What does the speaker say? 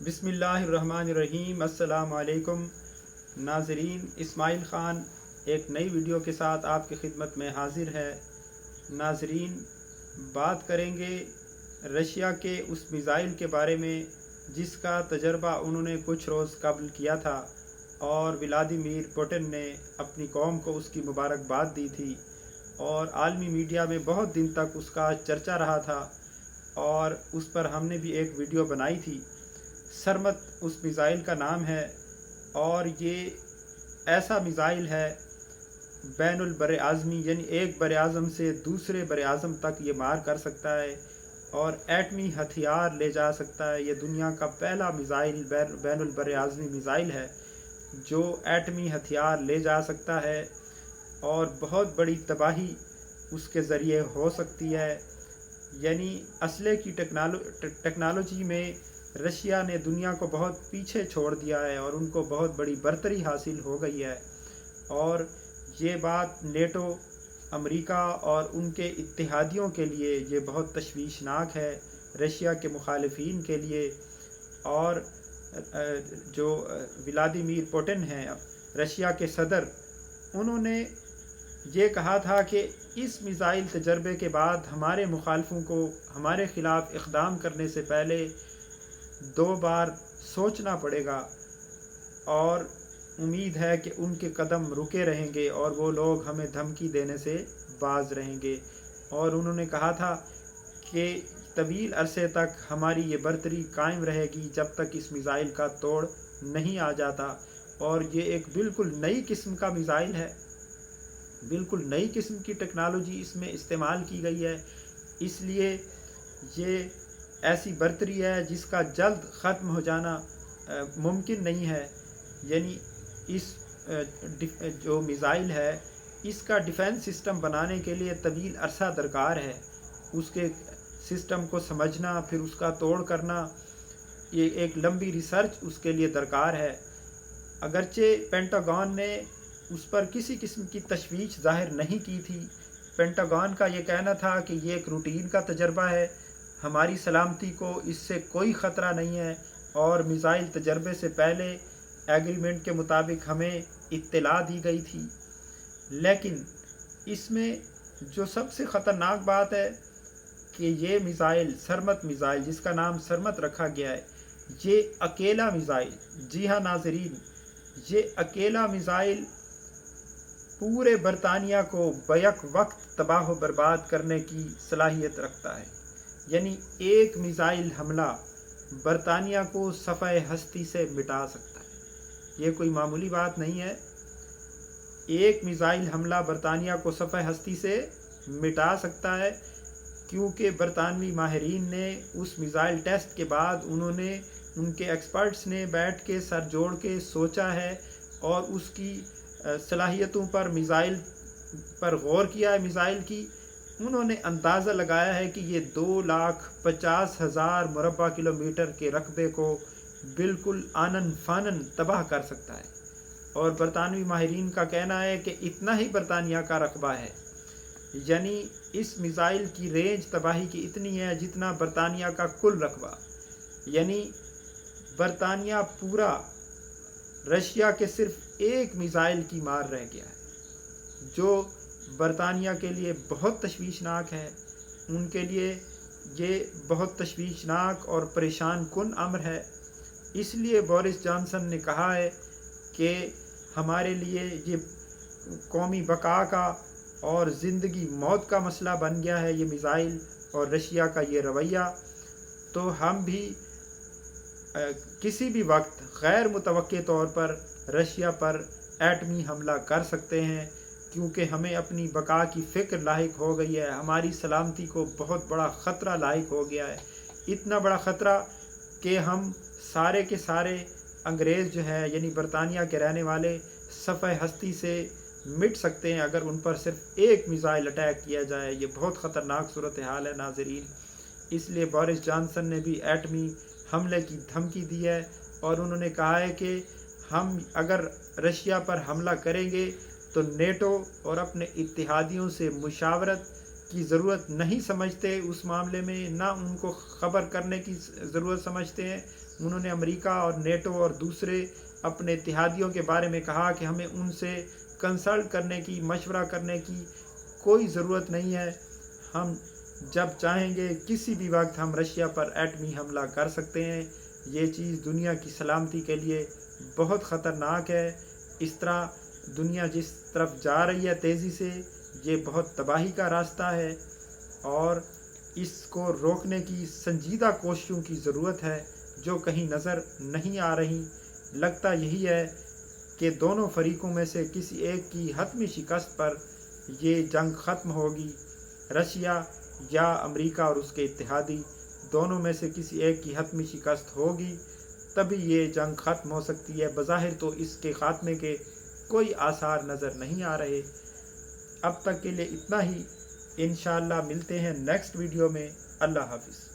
بسم اللہ الرحمن الرحیم۔ السلام علیکم ناظرین، اسماعیل خان ایک نئی ویڈیو کے ساتھ آپ کی خدمت میں حاضر ہے۔ ناظرین، بات کریں گے رشیا کے اس میزائل کے بارے میں جس کا تجربہ انہوں نے کچھ روز قبل کیا تھا اور ولادیمیر پوٹن نے اپنی قوم کو اس کی مبارکباد دی تھی، اور عالمی میڈیا میں بہت دن تک اس کا چرچا رہا تھا، اور اس پر ہم نے بھی ایک ویڈیو بنائی تھی۔ سرمت اس میزائل کا نام ہے، اور یہ ایسا میزائل ہے بین البر اعظمی، یعنی ایک بر اعظم سے دوسرے بر اعظم تک یہ مار کر سکتا ہے اور ایٹمی ہتھیار لے جا سکتا ہے۔ یہ دنیا کا پہلا میزائل بین البر اعظمی میزائل ہے جو ایٹمی ہتھیار لے جا سکتا ہے، اور بہت بڑی تباہی اس کے ذریعے ہو سکتی ہے۔ یعنی اسلحے کی ٹیکنالوجی میں رشیا نے دنیا کو بہت پیچھے چھوڑ دیا ہے اور ان کو بہت بڑی برتری حاصل ہو گئی ہے، اور یہ بات نیٹو، امریکہ اور ان کے اتحادیوں کے لیے یہ بہت تشویشناک ہے، رشیا کے مخالفین کے لیے۔ اور جو ولادیمیر پوٹن ہیں، رشیا کے صدر، انہوں نے یہ کہا تھا کہ اس میزائل تجربے کے بعد ہمارے مخالفوں کو ہمارے خلاف اقدام کرنے سے پہلے 2 بار سوچنا پڑے گا، اور امید ہے کہ ان کے قدم رکے رہیں گے اور وہ لوگ ہمیں دھمکی دینے سے باز رہیں گے۔ اور انہوں نے کہا تھا کہ طویل عرصے تک ہماری یہ برتری قائم رہے گی جب تک اس میزائل کا توڑ نہیں آ جاتا، اور یہ ایک بالکل نئی قسم کا میزائل ہے، بالکل نئی قسم کی ٹیکنالوجی اس میں استعمال کی گئی ہے، اس لیے یہ ایسی برتری ہے جس کا جلد ختم ہو جانا ممکن نہیں ہے۔ یعنی اس جو میزائل ہے، اس کا ڈیفنس سسٹم بنانے کے لیے طویل عرصہ درکار ہے، اس کے سسٹم کو سمجھنا، پھر اس کا توڑ کرنا، یہ ایک لمبی ریسرچ اس کے لیے درکار ہے۔ اگرچہ پینٹاگون نے اس پر کسی قسم کی تشویش ظاہر نہیں کی تھی، پینٹاگون کا یہ کہنا تھا کہ یہ ایک روٹین کا تجربہ ہے، ہماری سلامتی کو اس سے کوئی خطرہ نہیں ہے، اور میزائل تجربے سے پہلے ایگریمنٹ کے مطابق ہمیں اطلاع دی گئی تھی۔ لیکن اس میں جو سب سے خطرناک بات ہے کہ یہ میزائل، سرمت میزائل جس کا نام سرمت رکھا گیا ہے، یہ اکیلا میزائل، جی ہاں ناظرین، یہ اکیلا میزائل پورے برطانیہ کو بیک وقت تباہ و برباد کرنے کی صلاحیت رکھتا ہے۔ یعنی ایک میزائل حملہ برطانیہ کو صفحہ ہستی سے مٹا سکتا ہے، یہ کوئی معمولی بات نہیں ہے۔ ایک میزائل حملہ برطانیہ کو صفحہ ہستی سے مٹا سکتا ہے، کیونکہ برطانوی ماہرین نے اس میزائل ٹیسٹ کے بعد ان کے ایکسپرٹس نے بیٹھ کے سر جوڑ کے سوچا ہے اور اس کی صلاحیتوں پر، میزائل پر غور کیا ہے۔ میزائل کی انہوں نے اندازہ لگایا ہے کہ یہ 2,50,000 مربع کلومیٹر کے رقبے کو بالکل آنن فانن تباہ کر سکتا ہے، اور برطانوی ماہرین کا کہنا ہے کہ اتنا ہی برطانیہ کا رقبہ ہے۔ یعنی اس میزائل کی رینج تباہی کی اتنی ہے جتنا برطانیہ کا کل رقبہ۔ یعنی برطانیہ پورا رشیا کے صرف ایک میزائل کی مار رہ گیا ہے، جو برطانیہ کے لیے بہت تشویشناک ہے، ان کے لیے یہ بہت تشویشناک اور پریشان کن امر ہے۔ اس لیے بورس جانسن نے کہا ہے کہ ہمارے لیے یہ قومی بقا کا اور زندگی موت کا مسئلہ بن گیا ہے، یہ میزائل اور رشیا کا یہ رویہ، تو ہم بھی کسی بھی وقت غیر متوقع طور پر رشیا پر ایٹمی حملہ کر سکتے ہیں، کیونکہ ہمیں اپنی بقا کی فکر لاحق ہو گئی ہے، ہماری سلامتی کو بہت بڑا خطرہ لاحق ہو گیا ہے، اتنا بڑا خطرہ کہ ہم سارے کے سارے انگریز جو ہے، یعنی برطانیہ کے رہنے والے، صفحہ ہستی سے مٹ سکتے ہیں اگر ان پر صرف ایک میزائل اٹیک کیا جائے۔ یہ بہت خطرناک صورتحال ہے ناظرین، اس لیے بورس جانسن نے بھی ایٹمی حملے کی دھمکی دی ہے، اور انہوں نے کہا ہے کہ ہم اگر رشیا پر حملہ کریں گے تو نیٹو اور اپنے اتحادیوں سے مشاورت کی ضرورت نہیں سمجھتے، اس معاملے میں نہ ان کو خبر کرنے کی ضرورت سمجھتے ہیں، انہوں نے امریکہ اور نیٹو اور دوسرے اپنے اتحادیوں کے بارے میں کہا کہ ہمیں ان سے کنسلٹ کرنے کی، مشورہ کرنے کی کوئی ضرورت نہیں ہے، ہم جب چاہیں گے کسی بھی وقت ہم رشیا پر ایٹمی حملہ کر سکتے ہیں۔ یہ چیز دنیا کی سلامتی کے لیے بہت خطرناک ہے۔ اس طرح دنیا جس طرف جا رہی ہے تیزی سے، یہ بہت تباہی کا راستہ ہے اور اس کو روکنے کی سنجیدہ کوششوں کی ضرورت ہے جو کہیں نظر نہیں آ رہی۔ لگتا یہی ہے کہ دونوں فریقوں میں سے کسی ایک کی حتمی شکست پر یہ جنگ ختم ہوگی۔ رشیا یا امریکہ اور اس کے اتحادی، دونوں میں سے کسی ایک کی حتمی شکست ہوگی، تبھی یہ جنگ ختم ہو سکتی ہے۔ بظاہر تو اس کے خاتمے کے کوئی آثار نظر نہیں آ رہے۔ اب تک کے لیے اتنا ہی، انشاءاللہ ملتے ہیں نیکسٹ ویڈیو میں۔ اللہ حافظ۔